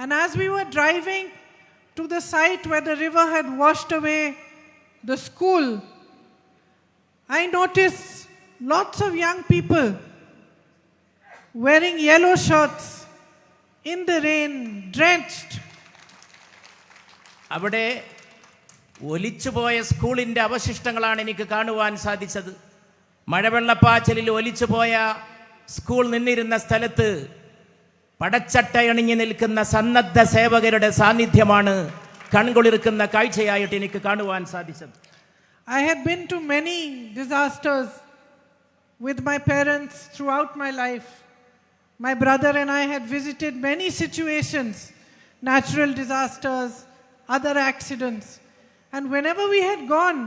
And as we were driving to the site where the river had washed away the school, I noticed lots of young people wearing yellow shirts in the rain, drenched. അവിടെ ഒലിച്ചുപോയ സ്കൂളിൻ്റെ അവശിഷ്ടങ്ങളാണ് എനിക്ക് കാണുവാൻ സാധിച്ചത്. മഴവെള്ളപ്പാച്ചിലിൽ ഒലിച്ചുപോയ school നിന്നിരുന്ന സ്ഥലത്ത് പടച്ചട്ടയണിഞ്ഞു നിൽക്കുന്ന സന്നദ്ധ സേവകരുടെ സാന്നിധ്യമാണ് കൺകുളിർക്കുന്ന കാഴ്ചയായിട്ട് എനിക്ക് കാണുവാൻ സാധിച്ചത്. I had been to many disasters with my parents throughout my life. My brother and I had visited many situations, natural disasters, other accidents. And whenever we had gone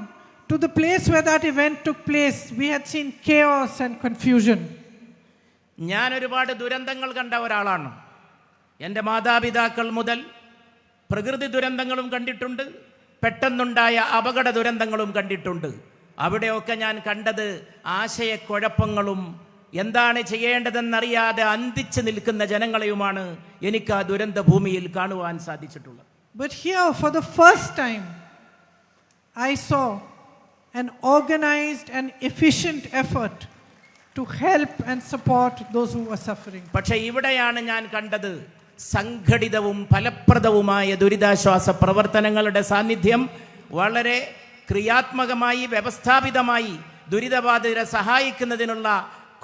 to the place where that event took place, we had seen chaos and confusion. ഞാൻ ഒരുപാട് ദുരന്തങ്ങൾ കണ്ട ഒരാളാണ്. എൻ്റെ മാതാപിതാക്കൾ മുതൽ പ്രകൃതി ദുരന്തങ്ങളും കണ്ടിട്ടുണ്ട്, പെട്ടെന്നുണ്ടായ അപകട ദുരന്തങ്ങളും കണ്ടിട്ടുണ്ട്. അവിടെയൊക്കെ ഞാൻ കണ്ടത് ആശയക്കുഴപ്പങ്ങളും എന്താണ് ചെയ്യേണ്ടതെന്നറിയാതെ അന്തിച്ചു നിൽക്കുന്ന ജനങ്ങളെയുമാണ് എനിക്ക് ആ ദുരന്ത ഭൂമിയിൽ കാണുവാൻ സാധിച്ചിട്ടുള്ളത്. But here, for the first time, I saw an organized and efficient effort to help and support those who were suffering. പക്ഷേ ഇവിടെയാണ് ഞാൻ കണ്ടത് സംഘടിതവും ഫലപ്രദവുമായ ദുരിതാശ്വാസ പ്രവർത്തനങ്ങളുടെ സാന്നിധ്യം. വളരെ ക്രിയാത്മകമായി വ്യവസ്ഥാപിതമായി ദുരിതബാധിതരെ സഹായിക്കുന്നതിനുള്ള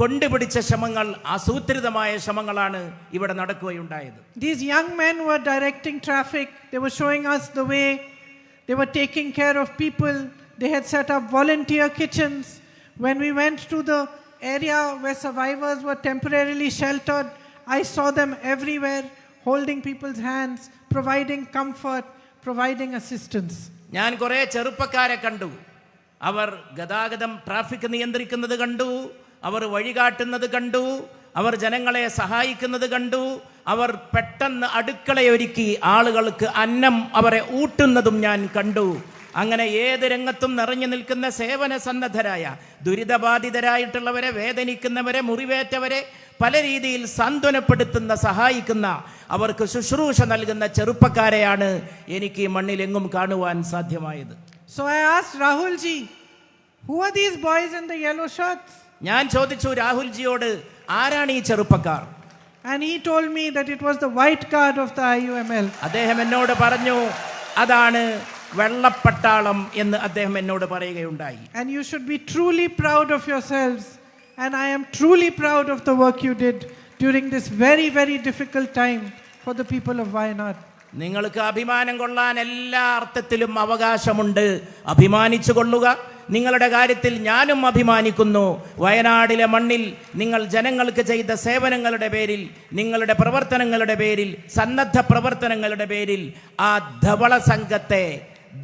കൊണ്ടുപിടിച്ച ശ്രമങ്ങൾ, ആസൂത്രിതമായ ശ്രമങ്ങളാണ് ഇവിടെ നടക്കുകയുണ്ടായത്. These young men were directing traffic. They were showing us the way. They were taking care of people. They had set up volunteer kitchens. When we went to the area where survivors were temporarily sheltered, I saw them everywhere, holding people's hands, providing comfort, providing assistance. ഞാൻ കുറേ ചെറുപ്പക്കാരെ കണ്ടു. അവർ ഗതാഗതം traffic നിയന്ത്രിക്കുന്നത് കണ്ടു, അവർ വഴികാട്ടുന്നത് കണ്ടു, അവർ ജനങ്ങളെ സഹായിക്കുന്നത് കണ്ടു, അവർ പെട്ടെന്ന് അടുക്കളയൊരുക്കി ആളുകൾക്ക് അന്നം അവരെ ഊട്ടുന്നതും ഞാൻ കണ്ടു. അങ്ങനെ ഏത് രംഗത്തും നിറഞ്ഞു നിൽക്കുന്ന സേവന സന്നദ്ധരായ ദുരിതബാധിതരായിട്ടുള്ളവരെ, വേദനിക്കുന്നവരെ, മുറിവേറ്റവരെ പല രീതിയിൽ സാന്ത്വനപ്പെടുത്തുന്ന, സഹായിക്കുന്ന, അവർക്ക് ശുശ്രൂഷ നൽകുന്ന ചെറുപ്പക്കാരെയാണ് എനിക്ക് ഈ മണ്ണിലെങ്ങും കാണുവാൻ സാധ്യമായത്. So I asked Rahul ji, who are these boys in the yellow shirts? ഞാൻ ചോദിച്ചു രാഹുൽജിയോട്, ആരാണ് ഈ ചെറുപ്പക്കാർ? And he told me that it was the white guard of the IUML. അദ്ദേഹം എന്നോട് പറഞ്ഞു, അതാണ് വെള്ളപ്പട്ടാളം എന്ന് അദ്ദേഹം എന്നോട് പറയുകയുണ്ടായി. And you should be truly proud of yourselves. And I am truly proud of the work you did during this very, very difficult time for the people of Wayanad. നിങ്ങൾക്ക് അഭിമാനം കൊള്ളാൻ എല്ലാ അർത്ഥത്തിലും അവകാശമുണ്ട്. അഭിമാനിച്ചു കൊള്ളുക. നിങ്ങളുടെ കാര്യത്തിൽ ഞാനും അഭിമാനിക്കുന്നു. വയനാടിലെ മണ്ണിൽ നിങ്ങൾ ജനങ്ങൾക്ക് ചെയ്ത സേവനങ്ങളുടെ പേരിൽ, നിങ്ങളുടെ പ്രവർത്തനങ്ങളുടെ പേരിൽ, സന്നദ്ധ പ്രവർത്തനങ്ങളുടെ പേരിൽ ആ ധവള സംഘത്തെ,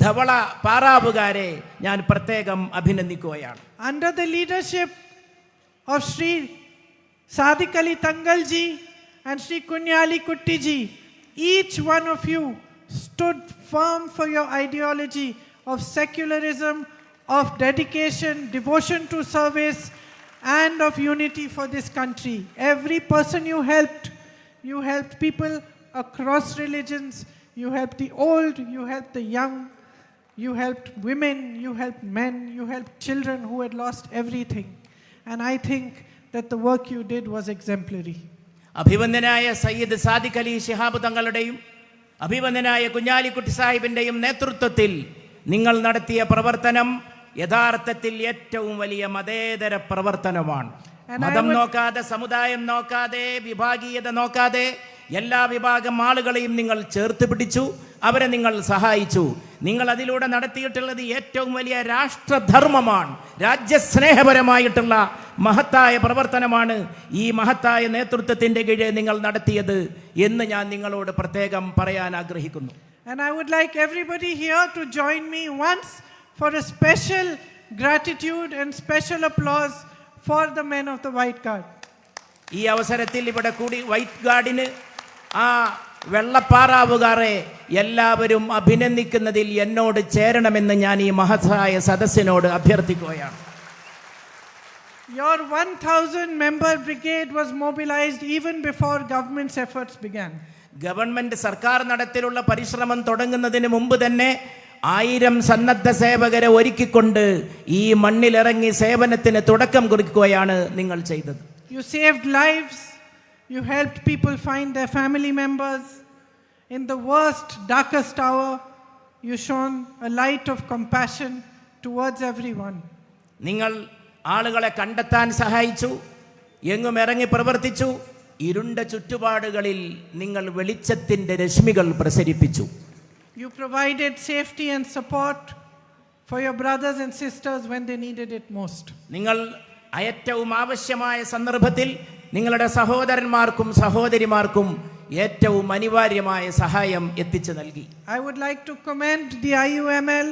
ധവള പാറാവുകാരെ ഞാൻ പ്രത്യേകം അഭിനന്ദിക്കുകയാണ്. Under the leadership of Sri Sadiq Ali Tangal ji and Sri Kunyali Kutti ji, each one of you stood firm for your ideology of secularism, of dedication, devotion to service, and of unity for this country. Every person you helped people across religions, you helped the old, you helped the young, you helped women, you helped men, you helped children who had lost everything. And I think that the work you did was exemplary. അഭിവന്ദനായ Sayyid Sadiq Ali Shihab തങ്ങളുടെയും അഭിവന്ദനായ Kunhalikutty സാഹിബിൻ്റെയും നേതൃത്വത്തിൽ നിങ്ങൾ നടത്തിയ പ്രവർത്തനം യഥാർത്ഥത്തിൽ ഏറ്റവും വലിയ മതേതര പ്രവർത്തനമാണ്. മതം നോക്കാതെ, സമുദായം നോക്കാതെ, വിഭാഗീയത നോക്കാതെ എല്ലാ വിഭാഗം ആളുകളെയും നിങ്ങൾ ചേർത്ത് പിടിച്ചു, അവരെ നിങ്ങൾ സഹായിച്ചു. നിങ്ങൾ അതിലൂടെ നടത്തിയിട്ടുള്ളത് ഏറ്റവും വലിയ രാഷ്ട്രധർമ്മമാണ്, രാജ്യസ്നേഹപരമായിട്ടുള്ള മഹത്തായ പ്രവർത്തനമാണ് ഈ മഹത്തായ നേതൃത്വത്തിൻ്റെ കീഴിൽ നിങ്ങൾ നടത്തിയത് എന്ന് ഞാൻ നിങ്ങളോട് പ്രത്യേകം പറയാൻ ആഗ്രഹിക്കുന്നു. And I would like everybody here to join me once for a special gratitude and special applause for the men of the White Guard. ഈ അവസരത്തിൽ ഇവിടെ കൂടി വൈറ്റ് ഗാർഡിന്, ആ വെള്ളപ്പാറാവുകാരെ എല്ലാവരും അഭിനന്ദിക്കുന്നതിൽ എന്നോട് ചേരണമെന്ന് ഞാൻ ഈ മഹത്തായ സദസ്സിനോട് അഭ്യർത്ഥിക്കുകയാണ്. Your 1,000 member brigade was mobilized even before government's efforts began. Government സർക്കാർ നടത്തിലുള്ള പരിശ്രമം തുടങ്ങുന്നതിന് മുമ്പ് തന്നെ 1000 സന്നദ്ധ സേവകരെ ഒരുക്കിക്കൊണ്ട് ഈ മണ്ണിലിറങ്ങി സേവനത്തിന് തുടക്കം കുറിക്കുകയാണ് നിങ്ങൾ ചെയ്തത്. You saved lives. You helped people find their family members. In the worst, darkest hour, you shone a light of compassion towards everyone. നിങ്ങൾ ആളുകളെ കണ്ടെത്താൻ സഹായിച്ചു, എങ്ങും ഇറങ്ങി പ്രവർത്തിച്ചു. ഇരുണ്ട ചുറ്റുപാടുകളിൽ നിങ്ങൾ വെളിച്ചത്തിന്റെ രശ്മികൾ പ്രസരിപ്പിച്ചു. You provided safety and support for your brothers and sisters when they needed it most. നിങ്ങൾ ഏറ്റവും ആവശ്യമായ സന്ദർഭത്തിൽ നിങ്ങളുടെ സഹോദരന്മാർക്കും സഹോദരിമാർക്കും ഏറ്റവും അനിവാര്യമായ സഹായം എത്തിച്ചു നൽകി. I would like to commend the IUML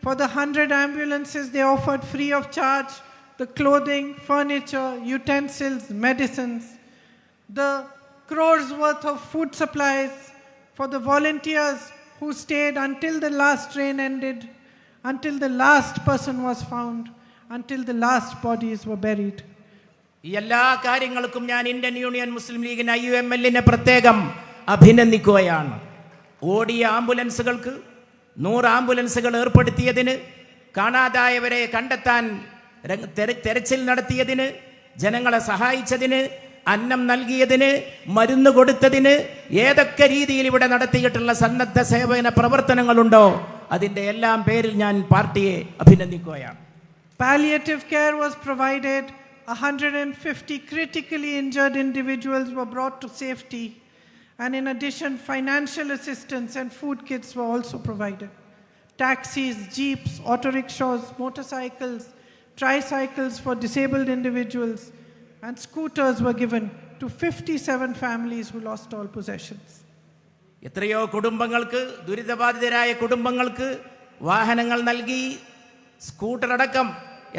for the 100 ambulances they offered free of charge, the clothing, furniture, utensils, medicines, the crores worth of food supplies, for the volunteers who stayed until the last train ended, until the last person was found, until the last bodies were buried. ഈ എല്ലാ കാര്യങ്ങൾക്കും ഞാൻ Indian union മുസ്ലിം ലീഗിന് IUML-നെ പ്രത്യേകം അഭിനന്ദിക്കുകയാണ്. ഓടിയ ആംബുലൻസുകൾക്ക് 100 ആംബുലൻസുകൾ ഏർപ്പെടുത്തിയതിന്, കാണാതായവരെ കണ്ടെത്താൻ തെരച്ചിൽ നടത്തിയതിന്, ജനങ്ങളെ സഹായിച്ചതിന്, അന്നം നൽകിയതിന്, മരുന്ന് കൊടുത്തതിന്, ഏതൊക്കെ രീതിയിൽ ഇവിടെ നടത്തിയിട്ടുള്ള സന്നദ്ധ സേവന പ്രവർത്തനങ്ങളുണ്ടോ അതിൻ്റെ എല്ലാം പേരിൽ ഞാൻ പാർട്ടിയെ അഭിനന്ദിക്കുകയാണ്. Palliative care was provided. 150 critically injured individuals were brought to safety. And in addition, financial assistance and food kits were also provided. Taxis, jeeps, auto rickshaws, motorcycles, tricycles for disabled individuals, and scooters were given to 57 families who lost all possessions. എത്രയോ കുടുംബങ്ങൾക്ക്, ദുരിതബാധിതരായ കുടുംബങ്ങൾക്ക് വാഹനങ്ങൾ നൽകി, scooter അടക്കം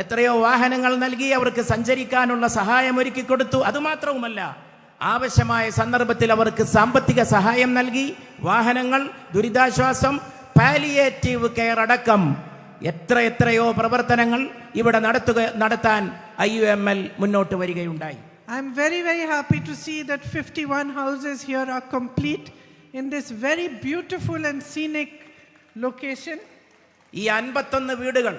എത്രയോ വാഹനങ്ങൾ നൽകി അവർക്ക് സഞ്ചരിക്കാനുള്ള സഹായം ഒരുക്കി കൊടുത്തു. അതുമാത്രവുമല്ല, ആവശ്യമായ സന്ദർഭത്തിൽ അവർക്ക് സാമ്പത്തിക സഹായം നൽകി. വാഹനങ്ങൾ, ദുരിതാശ്വാസം, പാലിയേറ്റീവ് കെയർ അടക്കം എത്രയോ പ്രവർത്തനങ്ങൾ ഇവിടെ നടത്താൻ IUML മുന്നോട്ട് വരികയുണ്ടായി. I am very, very happy to see that 51 houses here are complete in this very beautiful and scenic location. ഈ 51 വീടുകൾ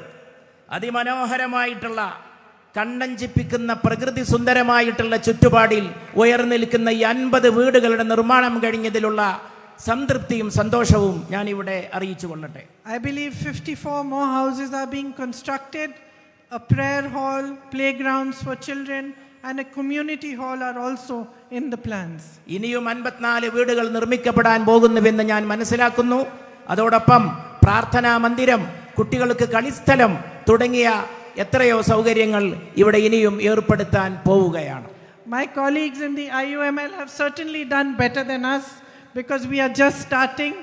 അതിമനോഹരമായിട്ടുള്ള, കണ്ണഞ്ചിപ്പിക്കുന്ന, പ്രകൃതി സുന്ദരമായിട്ടുള്ള ചുറ്റുപാടിൽ ഉയർന്നു നിൽക്കുന്ന ഈ 50 വീടുകളുടെ നിർമ്മാണം കഴിഞ്ഞതിലുള്ള സംതൃപ്തിയും സന്തോഷവും ഞാൻ ഇവിടെ അറിയിച്ചു കൊള്ളട്ടെ. I believe 54 more houses are being constructed. A prayer hall, playgrounds for children, and a community hall are also in the plans. ഇനിയും 54 വീടുകൾ നിർമ്മിക്കപ്പെടാൻ പോകുന്നുവെന്ന് ഞാൻ മനസ്സിലാക്കുന്നു. അതോടൊപ്പം പ്രാർത്ഥനാ മന്ദിരം, കുട്ടികൾക്ക് കളിസ്ഥലം തുടങ്ങിയ എത്രയോ സൗകര്യങ്ങൾ ഇവിടെ ഇനിയും ഏർപ്പെടുത്താൻ പോവുകയാണ്. My colleagues in the IUML have certainly done better than us because we are just starting.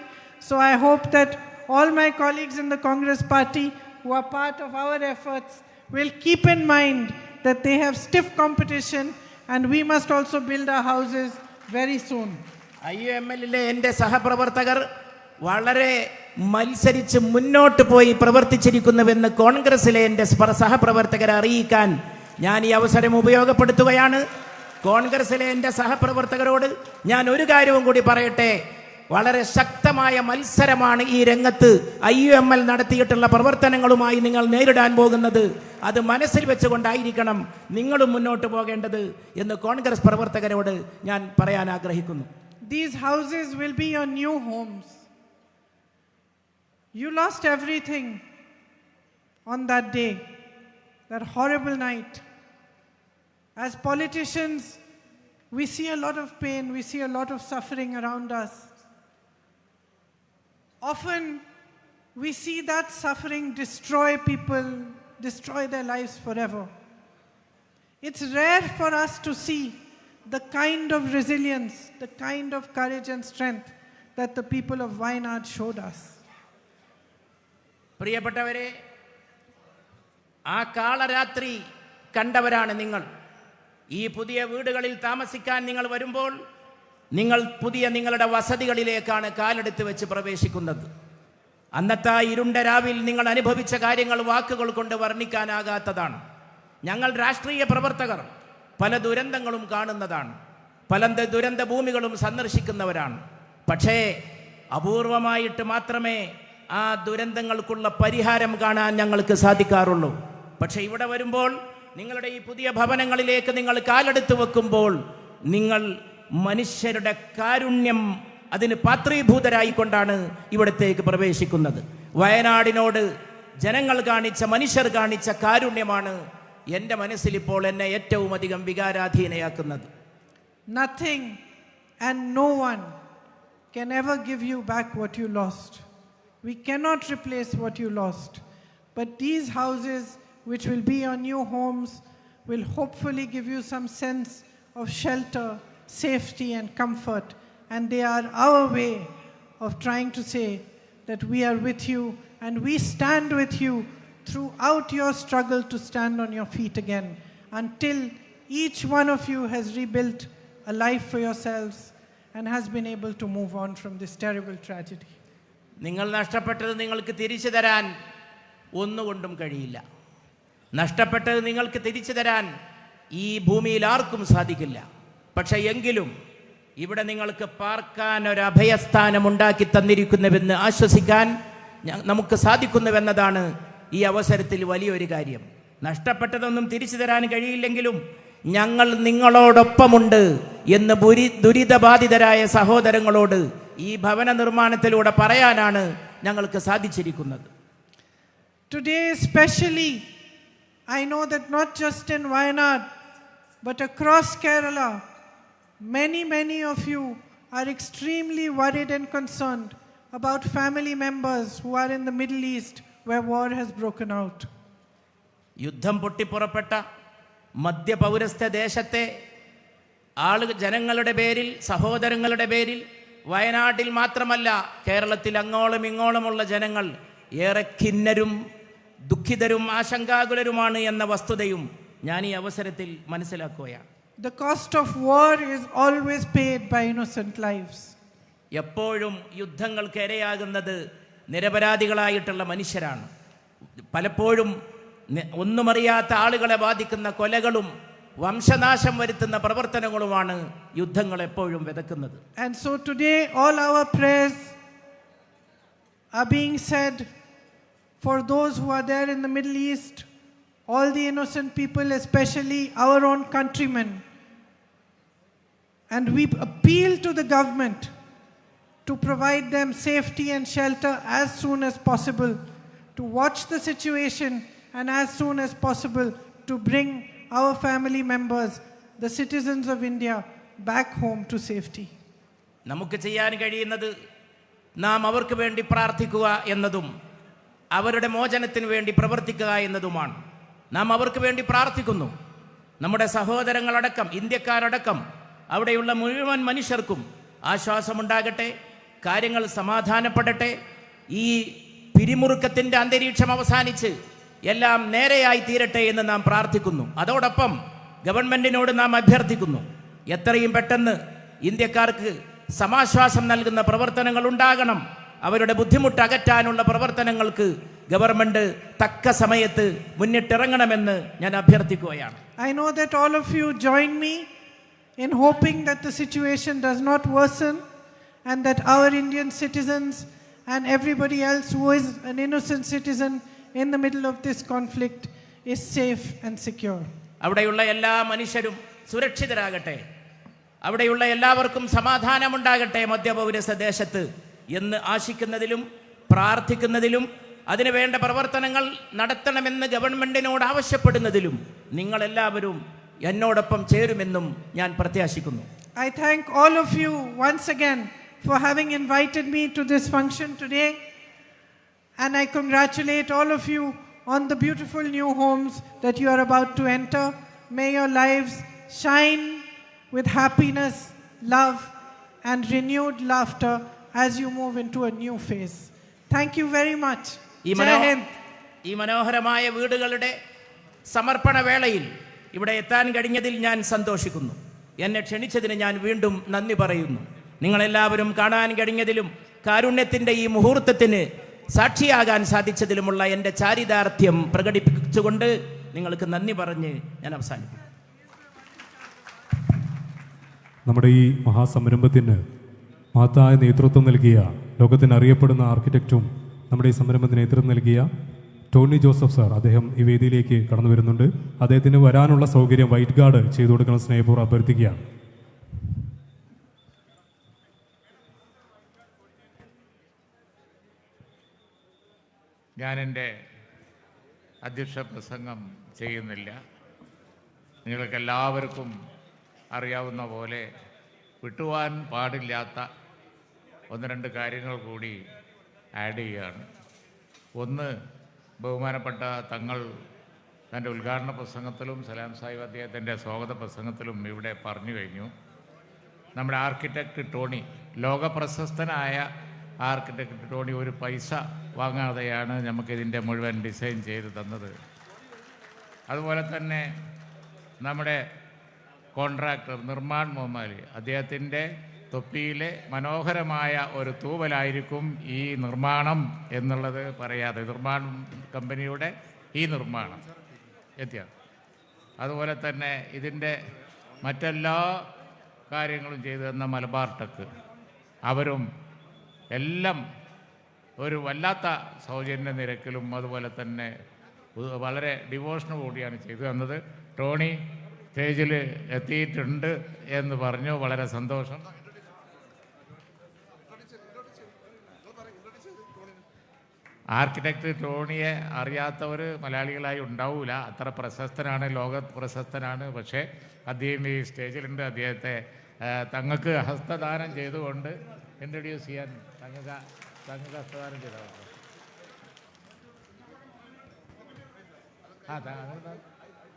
So I hope that all my colleagues in the Congress party who are part of our efforts will keep in mind that they have stiff competition and we must also build our houses very soon. IUML-ലെ എൻ്റെ സഹപ്രവർത്തകർ വളരെ മത്സരിച്ച് മുന്നോട്ട് പോയി പ്രവർത്തിച്ചിരിക്കുന്നുവെന്ന് കോൺഗ്രസിലെ എൻ്റെ സഹപ്രവർത്തകരെ അറിയിക്കാൻ ഞാൻ ഈ അവസരം ഉപയോഗപ്പെടുത്തുകയാണ്. കോൺഗ്രസിലെ എൻ്റെ സഹപ്രവർത്തകരോട് ഞാൻ ഒരു കാര്യവും കൂടി പറയട്ടെ. വളരെ ശക്തമായ മത്സരമാണ് ഈ രംഗത്ത് IUML നടത്തിയിട്ടുള്ള പ്രവർത്തനങ്ങളുമായി നിങ്ങൾ നേരിടാൻ പോകുന്നത്. അത് മനസ്സിൽ വെച്ചുകൊണ്ടായിരിക്കണം നിങ്ങളും മുന്നോട്ട് പോകേണ്ടത് എന്ന് കോൺഗ്രസ് പ്രവർത്തകരോട് ഞാൻ പറയാൻ ആഗ്രഹിക്കുന്നു. These houses will be your new homes. You lost everything on that day, that horrible night. As politicians, we see a lot of pain, we see a lot of suffering around us. Often, we see that suffering destroy people, destroy their lives forever. It's rare for us to see the kind of resilience, the kind of courage and strength that the people of Wayanad showed us. പ്രിയപ്പെട്ടവരെ, ആ കാളരാത്രി കണ്ടവരാണ് നിങ്ങൾ. ഈ പുതിയ വീടുകളിൽ താമസിക്കാൻ നിങ്ങൾ വരുമ്പോൾ നിങ്ങൾ നിങ്ങളുടെ വസതികളിലേക്കാണ് കാലെടുത്ത് വെച്ച് പ്രവേശിക്കുന്നത്. അന്നത്തെ ഇരുണ്ട രാവിൽ നിങ്ങൾ അനുഭവിച്ച കാര്യങ്ങൾ വാക്കുകൾ കൊണ്ട് വർണ്ണിക്കാനാകാത്തതാണ്. ഞങ്ങൾ രാഷ്ട്രീയ പ്രവർത്തകർ പല ദുരന്തങ്ങളും കാണുന്നതാണ്, പല ദുരന്ത ഭൂമികളും സന്ദർശിക്കുന്നവരാണ്. പക്ഷേ അപൂർവമായിട്ട് മാത്രമേ ആ ദുരന്തങ്ങൾക്കുള്ള പരിഹാരം കാണാൻ ഞങ്ങൾക്ക് സാധിക്കാറുള്ളൂ. പക്ഷേ ഇവിടെ വരുമ്പോൾ നിങ്ങളുടെ ഈ പുതിയ ഭവനങ്ങളിലേക്ക് നിങ്ങൾ കാലെടുത്ത് വെക്കുമ്പോൾ നിങ്ങൾ മനുഷ്യരുടെ കാരുണ്യം അതിന് പാത്രീഭൂതരായിക്കൊണ്ടാണ് ഇവിടത്തേക്ക് പ്രവേശിക്കുന്നത്. വയനാടിനോട് ജനങ്ങൾ കാണിച്ച, മനുഷ്യർ കാണിച്ച കാരുണ്യമാണ് എൻ്റെ മനസ്സിലിപ്പോൾ എന്നെ ഏറ്റവും അധികം വികാരാധീനയാക്കുന്നത്. Nothing and no one can ever give you back what you lost. We cannot replace what you lost. But these houses, which will be your new homes, will hopefully give you some sense of shelter, safety and comfort. And they are our way of trying to say that we are with you and we stand with you throughout your struggle to stand on your feet again, until each one of you has rebuilt a life for yourselves and has been able to move on from this terrible tragedy. നിങ്ങൾ നഷ്ടപ്പെട്ടത് നിങ്ങൾക്ക് തിരിച്ചു തരാൻ ഒന്നുകൊണ്ടും കഴിയില്ല. നഷ്ടപ്പെട്ടത് നിങ്ങൾക്ക് തിരിച്ചു തരാൻ ഈ ഭൂമിയിൽ ആർക്കും സാധിക്കില്ല. പക്ഷേ എങ്കിലും ഇവിടെ നിങ്ങൾക്ക് പാർക്കാൻ ഒരു അഭയസ്ഥാനം ഉണ്ടാക്കി തന്നിരിക്കുന്നുവെന്ന് ആശ്വസിക്കാൻ നമുക്ക് സാധിക്കുന്നുവെന്നതാണ് ഈ അവസരത്തിൽ വലിയൊരു കാര്യം. നഷ്ടപ്പെട്ടതൊന്നും തിരിച്ചു തരാൻ കഴിയില്ലെങ്കിലും ഞങ്ങൾ നിങ്ങളോടൊപ്പമുണ്ട് എന്ന് ദുരിതബാധിതരായ സഹോദരങ്ങളോട് ഈ ഭവന നിർമ്മാണത്തിലൂടെ പറയാനാണ് ഞങ്ങൾക്ക് സാധിച്ചിരിക്കുന്നത്. Today especially, I know that not just in Wayanad, but across Kerala, many of you are extremely worried and concerned about family members who are in the Middle East where war has broken out. യുദ്ധം പൊട്ടിപ്പുറപ്പെട്ട മധ്യപൗരസ്ത്യ ദേശത്തെ ജനങ്ങളുടെ പേരിൽ, സഹോദരങ്ങളുടെ പേരിൽ വയനാട്ടിൽ മാത്രമല്ല കേരളത്തിൽ അങ്ങോളം ഇങ്ങോളമുള്ള ജനങ്ങൾ ഏറെ ഖിന്നരും ദുഃഖിതരും ആശങ്കാകുലരുമാണ് എന്ന വസ്തുതയും ഞാൻ ഈ അവസരത്തിൽ മനസ്സിലാക്കുകയാണ്. The cost of war is always paid by innocent lives. എപ്പോഴും യുദ്ധങ്ങൾക്ക് ഇരയാകുന്നത് നിരപരാധികളായിട്ടുള്ള മനുഷ്യരാണ്. പലപ്പോഴും ഒന്നുമറിയാത്ത ആളുകളെ ബാധിക്കുന്ന കൊലകളും വംശനാശം വരുത്തുന്ന പ്രവർത്തനങ്ങളുമാണ് യുദ്ധങ്ങൾ എപ്പോഴും വിതക്കുന്നത്. And so today all our prayers are being said for those who are there in the Middle East, all the innocent people, especially our own countrymen. And we appeal to the government to provide them safety and shelter as soon as possible, to watch the situation and as soon as possible to bring our family members, the citizens of India, back home to safety. നമുക്ക് ചെയ്യാൻ കഴിയുന്നത് നാം അവർക്ക് വേണ്ടി പ്രാർത്ഥിക്കുക എന്നതും അവരുടെ മോചനത്തിന് വേണ്ടി പ്രവർത്തിക്കുക എന്നതുമാണ്. നാം അവർക്ക് വേണ്ടി പ്രാർത്ഥിക്കുന്നു. നമ്മുടെ സഹോദരങ്ങളടക്കം, ഇന്ത്യക്കാരടക്കം അവിടെയുള്ള മുഴുവൻ മനുഷ്യർക്കും ആശ്വാസമുണ്ടാകട്ടെ, കാര്യങ്ങൾ സമാധാനപ്പെടട്ടെ, ഈ പിരിമുറുക്കത്തിൻ്റെ അന്തരീക്ഷം അവസാനിച്ച് എല്ലാം നേരെയായി തീരട്ടെ എന്ന് നാം പ്രാർത്ഥിക്കുന്നു. അതോടൊപ്പം ഗവൺമെൻറ്റിനോട് നാം അഭ്യർത്ഥിക്കുന്നു, എത്രയും പെട്ടെന്ന് ഇന്ത്യക്കാർക്ക് സമാശ്വാസം നൽകുന്ന പ്രവർത്തനങ്ങൾ ഉണ്ടാകണം. അവരുടെ ബുദ്ധിമുട്ട് അകറ്റാനുള്ള പ്രവർത്തനങ്ങൾക്ക് ഗവൺമെൻറ് തക്ക സമയത്ത് മുന്നിട്ടിറങ്ങണമെന്ന് ഞാൻ അഭ്യർത്ഥിക്കുകയാണ്. I know that all of you join me in hoping that the situation does not worsen and that our Indian citizens and everybody else who is an innocent citizen in the middle of this conflict is safe and secure. അവിടെയുള്ള എല്ലാ മനുഷ്യരും സുരക്ഷിതരാകട്ടെ, അവിടെയുള്ള എല്ലാവർക്കും സമാധാനമുണ്ടാകട്ടെ മധ്യപൗരസ്ത്യ ദേശത്ത് എന്ന് ആശിക്കുന്നതിലും പ്രാർത്ഥിക്കുന്നതിലും അതിനുവേണ്ട പ്രവർത്തനങ്ങൾ നടത്തണമെന്ന് ഗവൺമെൻറ്റിനോട് ആവശ്യപ്പെടുന്നതിലും നിങ്ങളെല്ലാവരും എന്നോടൊപ്പം ചേരുമെന്നും ഞാൻ പ്രത്യാശിക്കുന്നു. I thank all of you once again for having invited me to this function today, and I congratulate all of you on the beautiful new homes that you are about to enter. May your lives shine with happiness, love and renewed laughter as you move into a new phase. Thank you very much. ഈ മനോഹരമായ വീടുകളുടെ സമർപ്പണ വേളയിൽ ഇവിടെ എത്താൻ കഴിഞ്ഞതിൽ ഞാൻ സന്തോഷിക്കുന്നു. എന്നെ ക്ഷണിച്ചതിന് ഞാൻ വീണ്ടും നന്ദി പറയുന്നു. നിങ്ങളെല്ലാവരും കാണാൻ കഴിഞ്ഞതിലും കാരുണ്യത്തിൻ്റെ ഈ മുഹൂർത്തത്തിന് സാക്ഷിയാകാൻ സാധിച്ചതിലുമുള്ള എൻ്റെ ചാരിതാർത്ഥ്യം പ്രകടിപ്പിച്ചുകൊണ്ട് നിങ്ങൾക്ക് നന്ദി പറഞ്ഞ് ഞാൻ അവസാനിപ്പിക്കും. നമ്മുടെ ഈ മഹാസംരംഭത്തിന് മഹത്തായ നേതൃത്വം നൽകിയ ലോകത്തിന് അറിയപ്പെടുന്ന ആർക്കിടെക്റ്റും നമ്മുടെ ഈ സംരംഭത്തിന് നേതൃത്വം നൽകിയ ടോണി ജോസഫ് സാർ, അദ്ദേഹം ഈ വേദിയിലേക്ക് കടന്നു വരുന്നുണ്ട്. അദ്ദേഹത്തിന് വരാനുള്ള സൗകര്യം വൈറ്റ് ഗാർഡ് ചെയ്തു കൊടുക്കണം സ്നേഹപൂർവ്വം അഭ്യർത്ഥിക്കുകയാണ്. ഞാനെൻ്റെ അധ്യക്ഷ പ്രസംഗം ചെയ്യുന്നില്ല. നിങ്ങൾക്കെല്ലാവർക്കും അറിയാവുന്ന പോലെ വിട്ടുപോകാൻ പാടില്ലാത്ത ഒന്ന് രണ്ട് കാര്യങ്ങൾ കൂടി ആഡ് ചെയ്യുകയാണ്. ഒന്ന്, ബഹുമാനപ്പെട്ട തങ്ങൾ തൻ്റെ ഉദ്ഘാടന പ്രസംഗത്തിലും സലാം സാഹിബ് അദ്ദേഹത്തിൻ്റെ സ്വാഗത പ്രസംഗത്തിലും ഇവിടെ പറഞ്ഞു കഴിഞ്ഞു. നമ്മുടെ ആർക്കിടെക്റ്റ് ടോണി, ലോകപ്രശസ്തനായ ആർക്കിടെക്റ്റ് ടോണി ഒരു പൈസ വാങ്ങാതെയാണ് നമുക്കിതിൻ്റെ മുഴുവൻ ഡിസൈൻ ചെയ്ത് തന്നത്. അതുപോലെ തന്നെ നമ്മുടെ കോൺട്രാക്ടർ നിർമ്മാൺ മുഹമ്മദ്, അദ്ദേഹത്തിൻ്റെ തൊപ്പിയിലെ മനോഹരമായ ഒരു തൂവലായിരിക്കും ഈ നിർമ്മാണം എന്നുള്ളത് പറയാതെ, നിർമ്മാൺ കമ്പനിയുടെ ഈ നിർമ്മാണം എത്തിയ. അതുപോലെ തന്നെ ഇതിൻ്റെ മറ്റെല്ലാ കാര്യങ്ങളും ചെയ്തു തന്ന മലബാർ ടെക്, അവരും എല്ലാം ഒരു വല്ലാത്ത സൗജന്യ നിരക്കിലും അതുപോലെ തന്നെ വളരെ ഡിവോഷനോടുകൂടിയാണ് ചെയ്തു തന്നത്. ടോണി സ്റ്റേജിൽ എത്തിയിട്ടുണ്ട് എന്ന് പറഞ്ഞു, വളരെ സന്തോഷം. ആർക്കിടെക്റ്റ് ടോണിയെ അറിയാത്തവർ മലയാളികളായി ഉണ്ടാവില്ല, അത്ര പ്രശസ്തനാണ്, ലോക പ്രശസ്തനാണ്. പക്ഷേ അദ്ദേഹം ഈ സ്റ്റേജിലുണ്ട്. അദ്ദേഹത്തെ തങ്ങൾക്ക് ഹസ്തദാനം ചെയ്തുകൊണ്ട് ഇൻട്രൊഡ്യൂസ് ചെയ്യാൻ തങ്ങൾക്ക് ഹസ്തദാനം ചെയ്തത്.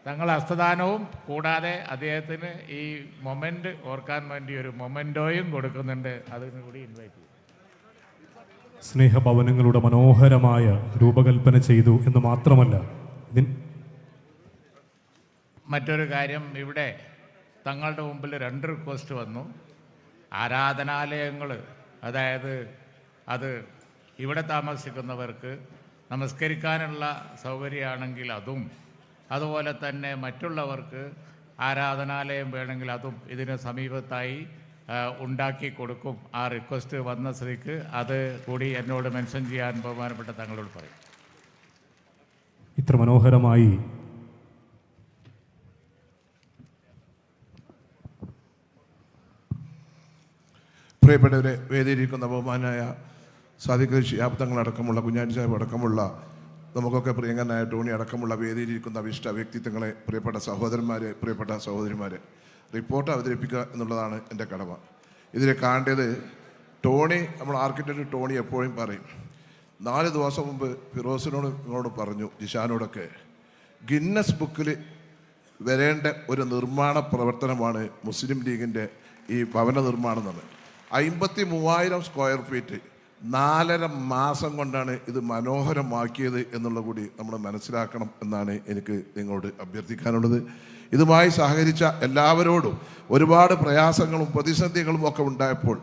തങ്ങൾ ഹസ്തദാനവും കൂടാതെ അദ്ദേഹത്തിന് ഈ മൊമെൻ്റ് ഓർക്കാൻ വേണ്ടി ഒരു മൊമെൻ്റോയും കൊടുക്കുന്നുണ്ട്. അതിന് കൂടി ഇൻവൈറ്റ് ചെയ്യും. സ്നേഹഭവനങ്ങളുടെ മനോഹരമായ രൂപകൽപ്പന ചെയ്തു എന്ന് മാത്രമല്ല, മറ്റൊരു കാര്യം, ഇവിടെ തങ്ങളുടെ മുമ്പിൽ 2 റിക്വസ്റ്റ് വന്നു. ആരാധനാലയങ്ങൾ, അതായത് അത് ഇവിടെ താമസിക്കുന്നവർക്ക് നമസ്കരിക്കാനുള്ള സൗകര്യമാണെങ്കിൽ അതും, അതുപോലെ തന്നെ മറ്റുള്ളവർക്ക് ആരാധനാലയം വേണമെങ്കിൽ അതും ഇതിന് സമീപത്തായി ഉണ്ടാക്കി കൊടുക്കും. ആ റിക്വസ്റ്റ് വന്ന സ്ഥിതിക്ക് അത് കൂടി എന്നോട് മെൻഷൻ ചെയ്യാൻ ബഹുമാനപ്പെട്ട തങ്ങളോട് പറയും. ഇത്ര മനോഹരമായി പ്രിയപ്പെട്ടവരെ, വേദിയിരിക്കുന്ന ബഹുമാനായ സാദിഖ് ശിഹാബ് തങ്ങളടക്കമുള്ള, കുഞ്ഞാലി സാഹിബ് അടക്കമുള്ള, നമുക്കൊക്കെ പ്രിയങ്കരനായ ടോണി അടക്കമുള്ള വേദിയിലിരിക്കുന്ന വിശിഷ്ട വ്യക്തിത്വങ്ങളെ, പ്രിയപ്പെട്ട സഹോദരന്മാരെ, പ്രിയപ്പെട്ട സഹോദരിമാരെ, റിപ്പോർട്ട് അവതരിപ്പിക്കുക എന്നുള്ളതാണ് എൻ്റെ കടമ. ഇതിൽ കാണേണ്ടത്, ടോണി, നമ്മൾ ആർക്കിടെക്റ്റ് ടോണി എപ്പോഴും പറയും, 4 ദിവസം മുമ്പ് ഫിറോസിനോട് പറഞ്ഞു, ജിഷാനോടൊക്കെ, ഗിന്നസ് ബുക്കിൽ വരേണ്ട ഒരു നിർമ്മാണ പ്രവർത്തനമാണ് മുസ്ലിം ലീഗിൻ്റെ ഈ ഭവന നിർമ്മാണം എന്നത്. 53,000 സ്ക്വയർ ഫീറ്റ് 4.5 മാസം കൊണ്ടാണ് ഇത് മനോഹരമാക്കിയത് എന്നുള്ള കൂടി നമ്മൾ മനസ്സിലാക്കണം എന്നാണ് എനിക്ക് നിങ്ങളോട് അഭ്യർത്ഥിക്കാനുള്ളത്. ഇതുമായി സഹകരിച്ച എല്ലാവരോടും ഒരുപാട് പ്രയാസങ്ങളും പ്രതിസന്ധികളും ഒക്കെ ഉണ്ടായപ്പോൾ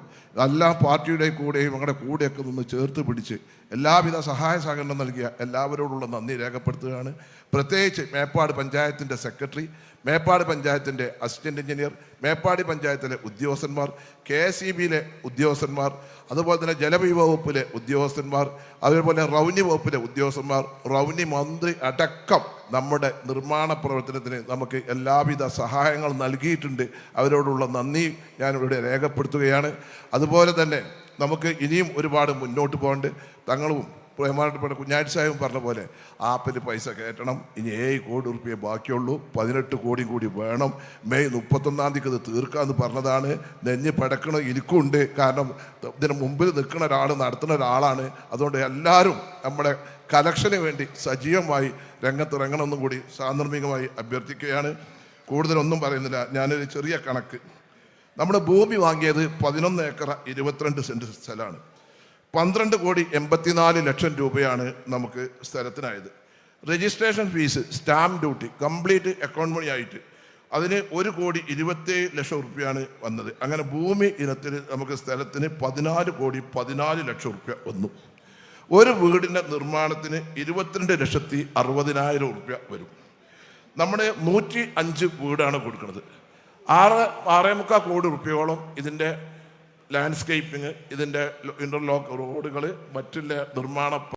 എല്ലാ പാർട്ടിയുടെ കൂടെയും ഞങ്ങളുടെ കൂടെയൊക്കെ നിന്ന് ചേർത്ത് പിടിച്ച് എല്ലാവിധ സഹായ സഹകരണം നൽകിയ എല്ലാവരോടുള്ള നന്ദി രേഖപ്പെടുത്തുകയാണ്. പ്രത്യേകിച്ച് മേപ്പാട് പഞ്ചായത്തിൻ്റെ സെക്രട്ടറി, മേപ്പാട് പഞ്ചായത്തിൻ്റെ അസിസ്റ്റൻ്റ് എഞ്ചിനീയർ, മേപ്പാടി പഞ്ചായത്തിലെ ഉദ്യോഗസ്ഥന്മാർ, KSEBിയിലെ ഉദ്യോഗസ്ഥന്മാർ, അതുപോലെ തന്നെ ജലവിഭവ വകുപ്പിലെ ഉദ്യോഗസ്ഥന്മാർ, അതുപോലെ റവന്യൂ വകുപ്പിലെ ഉദ്യോഗസ്ഥന്മാർ, റവന്യൂ മന്ത്രി അടക്കം നമ്മുടെ നിർമ്മാണ പ്രവർത്തനത്തിന് നമുക്ക് എല്ലാവിധ സഹായങ്ങൾ നൽകിയിട്ടുണ്ട്. അവരോടുള്ള നന്ദി ഞാനിവിടെ രേഖപ്പെടുത്തുകയാണ്. അതുപോലെ തന്നെ നമുക്ക് ഇനിയും ഒരുപാട് മുന്നോട്ട് പോകേണ്ട. തങ്ങളും ബഹുമാനപ്പെട്ട കുഞ്ഞാലി സാഹിബും പറഞ്ഞ പോലെ ആപ്പിൽ പൈസ കയറ്റണം. ഇനി 7 കോടി റുപ്യ ബാക്കിയുള്ളൂ, 18 കോടി കൂടി വേണം. മെയ് 31-ാം തീയതി ഇത് തീർക്കാമെന്ന് പറഞ്ഞതാണ്. നെഞ്ഞ് പടക്കണം എനിക്കുണ്ട്. കാരണം ഇതിന് മുമ്പിൽ നിൽക്കുന്ന ഒരാൾ, നടത്തുന്ന ഒരാളാണ്. അതുകൊണ്ട് എല്ലാവരും നമ്മുടെ കലക്ഷന് വേണ്ടി സജീവമായി രംഗത്തിറങ്ങണമെന്നും കൂടി സാന്ദർഭികമായി അഭ്യർത്ഥിക്കുകയാണ്. കൂടുതലൊന്നും പറയുന്നില്ല. ഞാനൊരു ചെറിയ കണക്ക്, നമ്മുടെ ഭൂമി വാങ്ങിയത് 11 ഏക്കർ 22 സെൻറ്റ് സ്ഥലമാണ്. 12,84,00,000 രൂപയാണ് നമുക്ക് സ്ഥലത്തിനായത്. Registration fees, stamp duty, complete account money ആയിട്ട് അതിന് 1,27,00,000 രൂപയാണ് വന്നത്. അങ്ങനെ ഭൂമി ഇനത്തിന് നമുക്ക് സ്ഥലത്തിന് 14,14,00,000 രൂപ വന്നു. ഒരു വീടിൻ്റെ നിർമ്മാണത്തിന് 22,60,60,000 രൂപ വരും. നമ്മുടെ 105 വീടാണ് കൊടുക്കുന്നത്. 6.25 കോടി രൂപയോളം ഇതിൻ്റെ ലാൻഡ്സ്കേപ്പിംഗ്, ഇതിൻ്റെ ഇൻ്റർലോക്ക് റോഡുകൾ, മറ്റുള്ള നിർമ്മാണ